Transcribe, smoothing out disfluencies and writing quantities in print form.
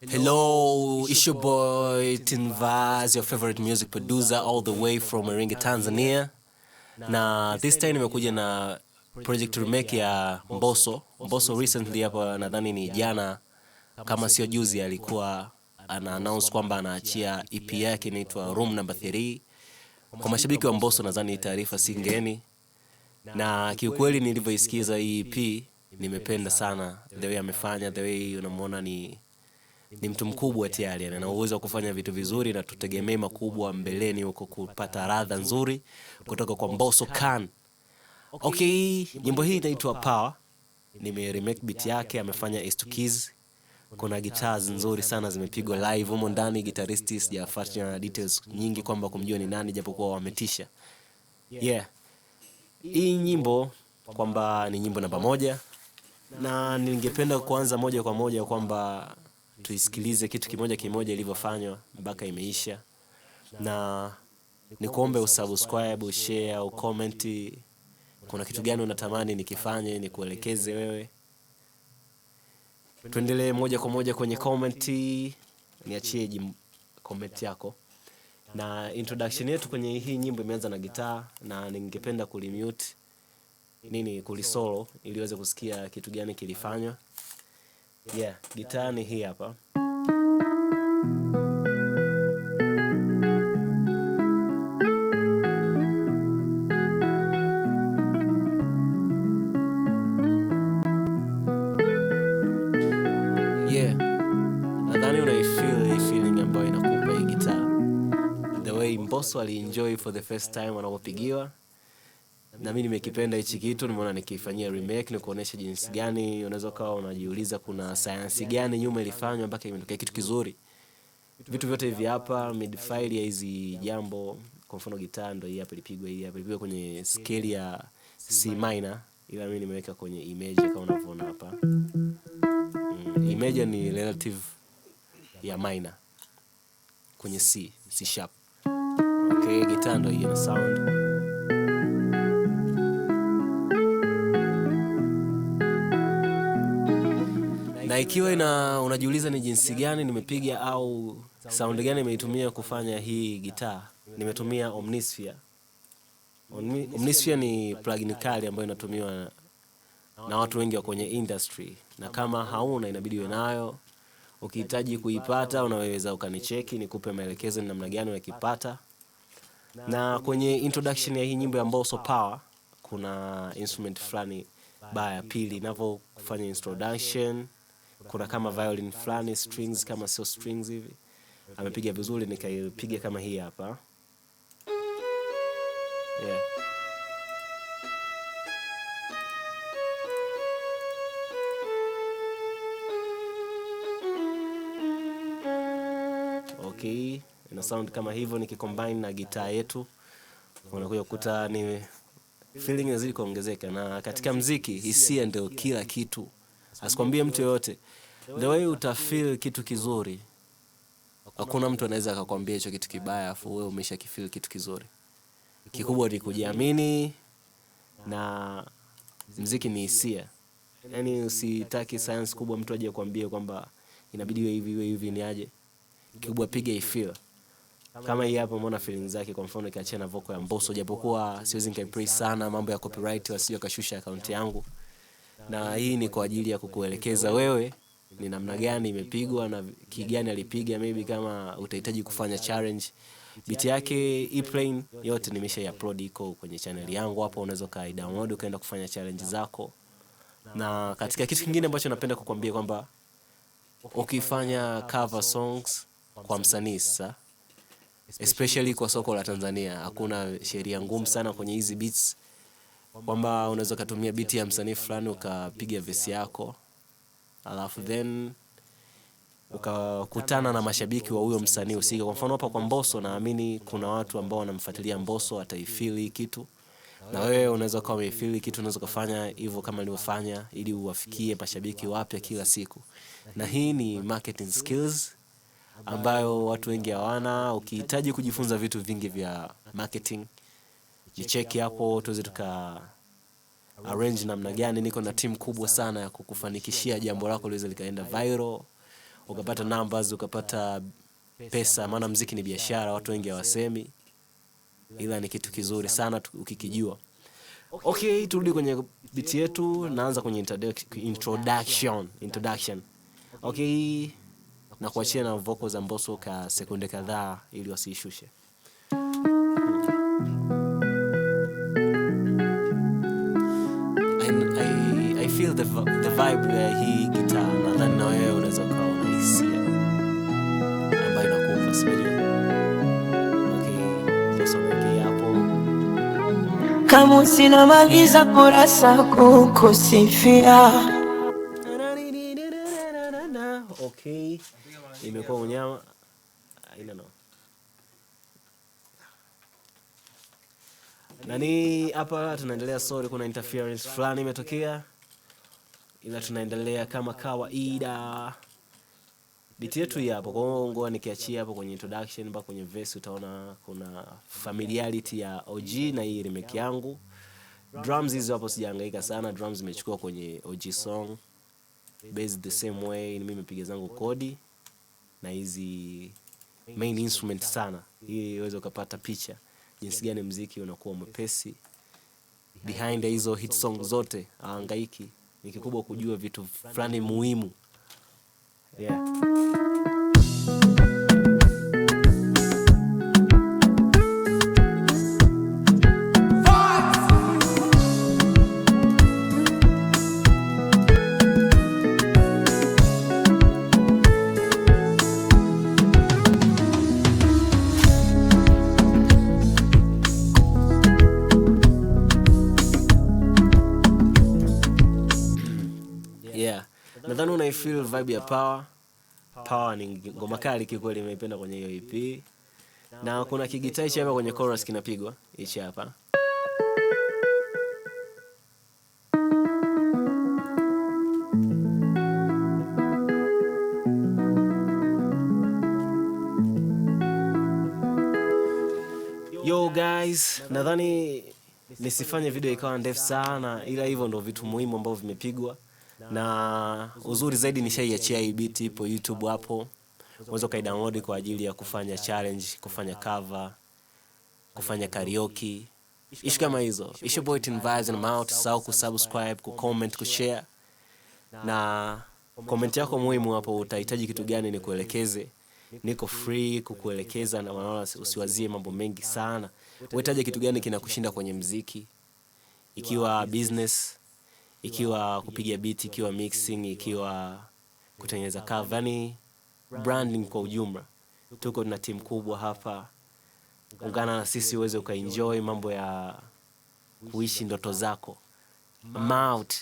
Hello, it's your boy Tinvaz, your favorite music producer all the way from Iringa, Tanzania. Na this time nimekuja na project remake ya Mbosso. Mbosso recently hapa nadhani ni jana kama sio juzi alikuwa ana announce kwamba anaachia EP yake inaitwa Room Number 3. Kwa mashabiki wa Mbosso nadhani taarifa si ngeni. Na kiukweli nilivyoisikiza hii EP nimependa sana the way amefanya, the way unamuona ni mtu mkubwa tayari, ana uwezo wa kufanya vitu vizuri na tutegemee makubwa mbeleni huko kupata ladha nzuri kutoka kwa Mbosso Khan. Okay, nyimbo hii inaitwa Power. Remake beat yake amefanya Estukiz. Kuna guitars nzuri sana zimepigwa live humo ndani, guitaristi sijafuatilia details nyingi kwamba kumjua ni nani japokuwa wametisha. Yeah. Hii nyimbo kwamba ni nyimbo namba 1 na ningependa kuanza moja kwa moja kwamba tuisikilize kitu kimoja ilivyofanywa mpaka imeisha, na nikuombe usubscribe, share au comment. Kuna kitu gani unatamani nikifanye, nikuelekeze wewe? Tuendelee moja kwa moja kwenye comment, niachie comment yako. Na introduction yetu kwenye hii nyimbo imeanza na gitaa, na ningependa kulimute kulisolo ili uweze kusikia kitu gani kilifanywa. Yeah, gitaa ni hii hapa. Yeah, nadhani unaifeel feeling ambayo inakupa hii gitaa. The way Mbosso alienjoy for the first time anapopigiwa. Na mimi nimekipenda hichi kitu, nimeona nikifanyia remake ni kuonesha jinsi gani unaweza kawa unajiuliza kuna science gani nyuma ilifanywa mpaka imetokea kitu kizuri. Vitu vyote hivi hapa mid file ya hizi jambo, kwa mfano gitaa ndio hii hapa ilipigwa kwenye scale ya C minor, ila mimi nimeweka kwenye image kama unavyoona hapa. Image ni relative ya minor kwenye C sharp. Okay, gitaa ndio ina sound. Na ikiwa unajiuliza ni jinsi gani nimepiga au sound gani nimeitumia kufanya hii gitaa, nimetumia Omnisphere. Omnisphere ni plugin kali ambayo inatumiwa na watu wengi wa kwenye industry, na kama hauna inabidi uwe nayo. Ukihitaji kuipata unaweza ukanicheki nikupe maelekezo ni namna gani unakipata. Na kwenye introduction ya hii nyimbo ya Mbosso Power kuna instrument fulani ya pili ninapofanya introduction. Kuna kama violin fulani, strings kama sio strings hivi. Amepiga vizuri, nikaipiga kama hii hapa. Yeah. Okay, ina sound kama hivyo nikicombine na gitaa yetu. Unakuja kukuta ni feeling inazidi kuongezeka, na katika muziki hisia ndio kila kitu. Asikwambie mtu yote. The way utafeel kitu kizuri, hakuna mtu anaweza akakwambia hicho kitu kibaya afu wewe umeshakifeel kitu kizuri. Kikubwa ni kujiamini, na muziki ni hisia. Yaani usitaki science kubwa mtu aje kukwambia kwamba inabidi iwe hivi ni aje. Kikubwa piga ifeel. Kama hii hapa umeona feelings zake, kwa mfano nikiachia na vocal ya Mbosso, japokuwa siwezi nikaipraise sana, mambo ya copyright wasije kashusha account yangu. Na hii ni kwa ajili ya kukuelekeza wewe ni namna gani imepigwa na kigani alipiga. Maybe kama utahitaji kufanya challenge, beat yake e-plane yote nimesha-upload iko kwenye channel yangu hapo, unaweza download ukaenda kufanya challenge zako. Na katika kitu kingine ambacho napenda kukwambia kwamba ukifanya cover songs kwa msanii sasa, especially kwa soko la Tanzania, hakuna sheria ngumu sana kwenye hizi beats, kwamba unaweza kutumia beat ya msanii fulani ukapiga verse yako, alafu then ukakutana na mashabiki wa huyo msanii husika. Kwa mfano hapa kwa Mbosso, naamini kuna watu ambao wanamfuatilia Mbosso ataifeel kitu, na wewe unaweza kama umeifeel kitu, unaweza kufanya hivyo kama nilivyofanya ili uwafikie mashabiki wapya kila siku. Na hii ni marketing skills ambayo watu wengi hawana. Ukihitaji kujifunza vitu vingi vya marketing, nicheki hapo tuweze arrange namna gani. Niko na team kubwa sana ya kukufanikishia jambo lako liweze likaenda viral. ukapata numbers, ukapata pesa, maana muziki ni biashara, watu wengi hawasemi, ila ni kitu kizuri sana ukikijua. Okay, turudi kwenye beat yetu. Naanza kwenye introduction. Okay, na kuachia na vocals za Mbosso ka sekunde kadhaa ili wasishushe. I feel the vibe ya hii guitar, nadhani na wewe unaweza kuwa unahisia ambayo inakupa sio. Okay, sasa okay hapo. Kama sina magiza kurasa kukusifia. Okay, imekuwa unyama. I don't know. Nani hapa tunaendelea, sorry kuna interference fulani imetokea, ila tunaendelea kama kawaida. Beat yetu hii hapo, kwa ngoa nikiachia hapo kwenye introduction mpaka kwenye verse utaona kuna familiarity ya OG na hii remake yangu. Drums hizo hapo sijahangaika sana, drums zimechukua kwenye OG song. Bass the same way, mimi nimepiga zangu kodi na hizi main instrument sana, ili iweze kupata picha jinsi gani muziki unakuwa mwepesi behind hizo hit song zote. Hangaiki, ni kikubwa kujua vitu fulani muhimu. Yeah. Nadhani una feel vibe ya Power ni ngoma kali kikweli, nimeipenda kwenye hiyo EP. Na kuna kigitaa hichi hapa kwenye chorus kinapigwa, hichi hapa. Yo guys, nadhani nisifanye video ikawa ndefu sana, ila hivyo ndo vitu muhimu ambavyo vimepigwa. Na uzuri zaidi nishaiachia hii beat, ipo YouTube hapo. Unaweza kaidownload kwa ajili ya kufanya challenge, kufanya cover, kufanya karaoke, ishi kama hizo. Ishi boy Tin Vibes and I'm out. Usisahau kusubscribe, kucomment, kushare. Na comment yako muhimu hapo, utahitaji kitu gani nikuelekeze. Niko free kukuelekeza, na wanaona usiwazie mambo mengi sana. Unahitaji kitu gani kinakushinda kwenye muziki? Ikiwa business, ikiwa kupiga beat, ikiwa mixing, ikiwa kutengeneza cover, yani branding kwa ujumla. Tuko na team kubwa hapa. Ungana na sisi uweze ukaenjoy mambo ya kuishi ndoto zako. I'm out.